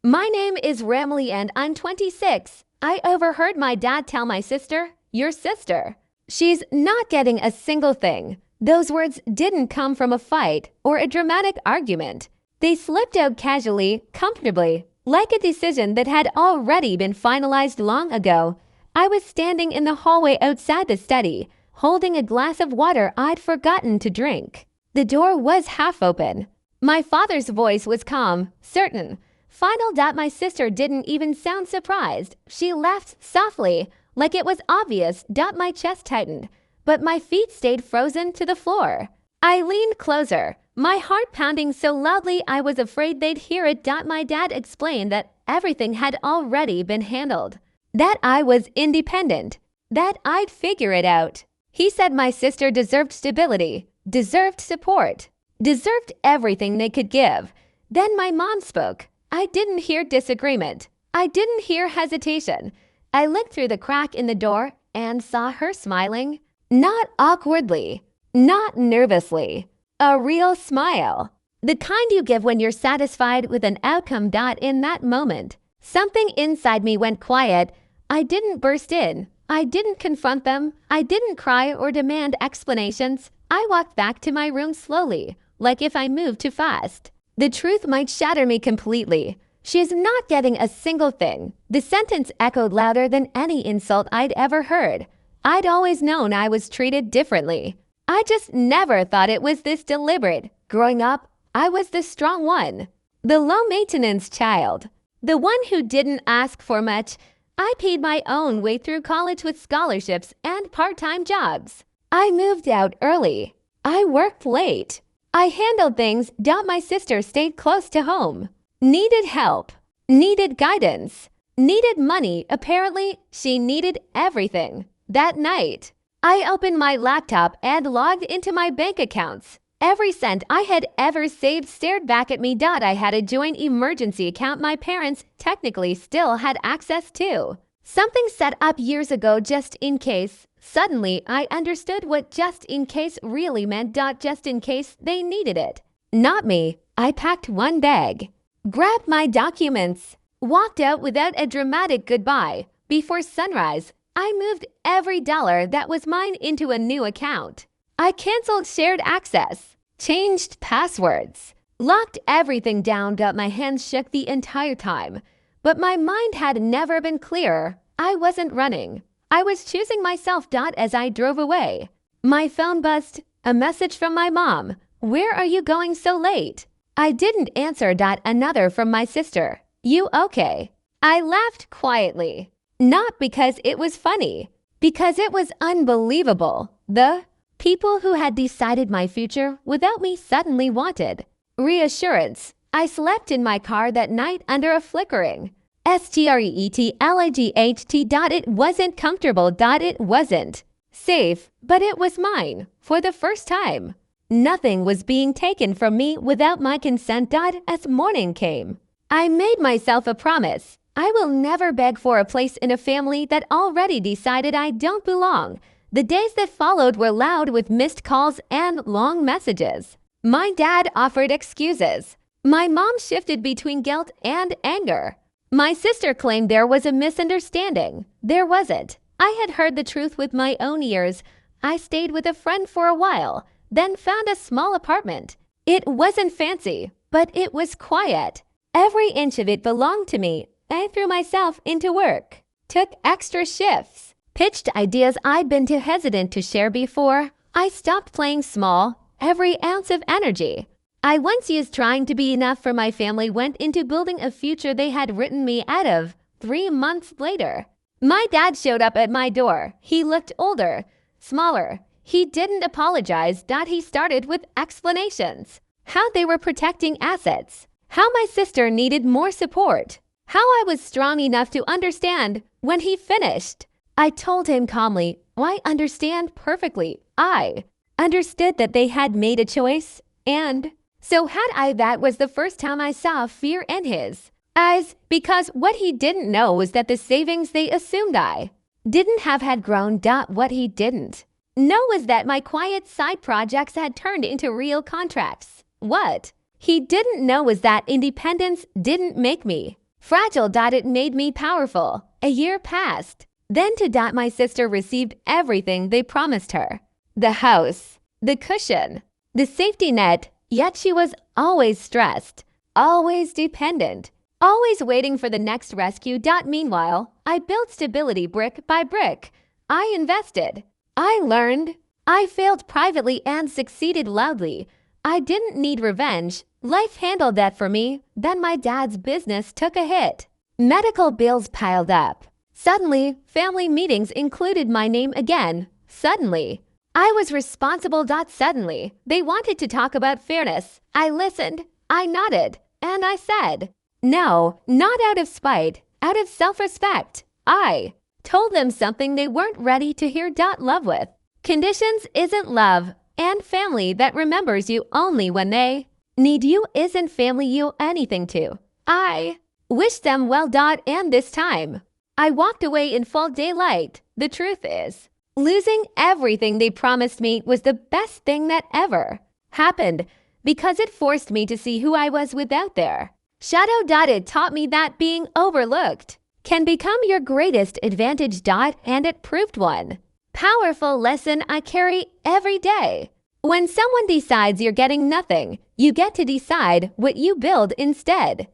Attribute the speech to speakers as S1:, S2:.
S1: My name is Ramley and I'm 26. I overheard my dad tell my sister, your sister. She's not getting a single thing. Those words didn't come from a fight or a dramatic argument. They slipped out casually, comfortably, like a decision that had already been finalized long ago. I was standing in the hallway outside the study, holding a glass of water I'd forgotten to drink. The door was half open. My father's voice was calm, certain. Final. My sister didn't even sound surprised. She laughed softly, like it was obvious. My chest tightened, but my feet stayed frozen to the floor. I leaned closer, my heart pounding so loudly I was afraid they'd hear it. My dad explained that everything had already been handled, that I was independent, that I'd figure it out. He said my sister deserved stability, deserved support, deserved everything they could give. Then my mom spoke. I didn't hear disagreement. I didn't hear hesitation. I looked through the crack in the door and saw her smiling. Not awkwardly, not nervously. A real smile. The kind you give when you're satisfied with an outcome. In that moment, something inside me went quiet. I didn't burst in. I didn't confront them. I didn't cry or demand explanations. I walked back to my room slowly, like if I moved too fast. The truth might shatter me completely. She's not getting a single thing. The sentence echoed louder than any insult I'd ever heard. I'd always known I was treated differently. I just never thought it was this deliberate. Growing up, I was the strong one, the low-maintenance child, the one who didn't ask for much. I paid my own way through college with scholarships and part-time jobs. I moved out early. I worked late. I handled things. My sister stayed close to home. Needed help. Needed guidance. Needed money. Apparently, she needed everything. That night, I opened my laptop and logged into my bank accounts. Every cent I had ever saved stared back at me. I had a joint emergency account my parents technically still had access to. Something set up years ago just in case. Suddenly, I understood what just in case really meant. Just in case they needed it. Not me. I packed one bag, grabbed my documents, walked out without a dramatic goodbye. Before sunrise, I moved every dollar that was mine into a new account. I canceled shared access, changed passwords, locked everything down. My hands shook the entire time, but my mind had never been clearer. I wasn't running. I was choosing myself. As I drove away, my phone buzzed. A message from my mom. Where are you going so late? I didn't answer. Another from my sister. You okay? I laughed quietly. Not because it was funny, because it was unbelievable. The people who had decided my future without me suddenly wanted reassurance. I slept in my car that night under a flickering street light. It wasn't comfortable. It wasn't safe, but it was mine for the first time. Nothing was being taken from me without my consent. As morning came, I made myself a promise. I will never beg for a place in a family that already decided I don't belong. The days that followed were loud with missed calls and long messages. My dad offered excuses. My mom shifted between guilt and anger. My sister claimed there was a misunderstanding. There wasn't. I had heard the truth with my own ears. I stayed with a friend for a while, then found a small apartment. It wasn't fancy, but it was quiet. Every inch of it belonged to me. I threw myself into work, took extra shifts, pitched ideas I'd been too hesitant to share before. I stopped playing small. Every ounce of energy I once used trying to be enough for my family went into building a future they had written me out of. 3 months later, my dad showed up at my door. He looked older, smaller. He didn't apologize. He started with explanations. How they were protecting assets. How my sister needed more support. How I was strong enough to understand. When he finished, I told him calmly, I understand perfectly. I understood that they had made a choice, and so had I. That was the first time I saw fear in his eyes, because what he didn't know was that the savings they assumed I didn't have had grown. What he didn't know was that my quiet side projects had turned into real contracts. What he didn't know was that independence didn't make me Fragile. It made me powerful. A year passed. Then to my sister received everything they promised her. The house, the cushion, the safety net, yet she was always stressed, always dependent, always waiting for the next rescue. Meanwhile, I built stability brick by brick. I invested. I learned. I failed privately and succeeded loudly. I didn't need revenge. Life handled that for me. Then my dad's business took a hit. Medical bills piled up. Suddenly, family meetings included my name again. Suddenly. I was responsible. Suddenly, they wanted to talk about fairness. I listened. I nodded. And I said, no, not out of spite, out of self-respect. I told them something they weren't ready to hear. Love with conditions isn't love, and family that remembers you only when they need you isn't family you anything to. I wish them well. And this time, I walked away in full daylight. The truth is, losing everything they promised me was the best thing that ever happened because it forced me to see who I was without their shadow. It taught me that being overlooked can become your greatest advantage. And it proved one powerful lesson I carry every day. When someone decides you're getting nothing, you get to decide what you build instead.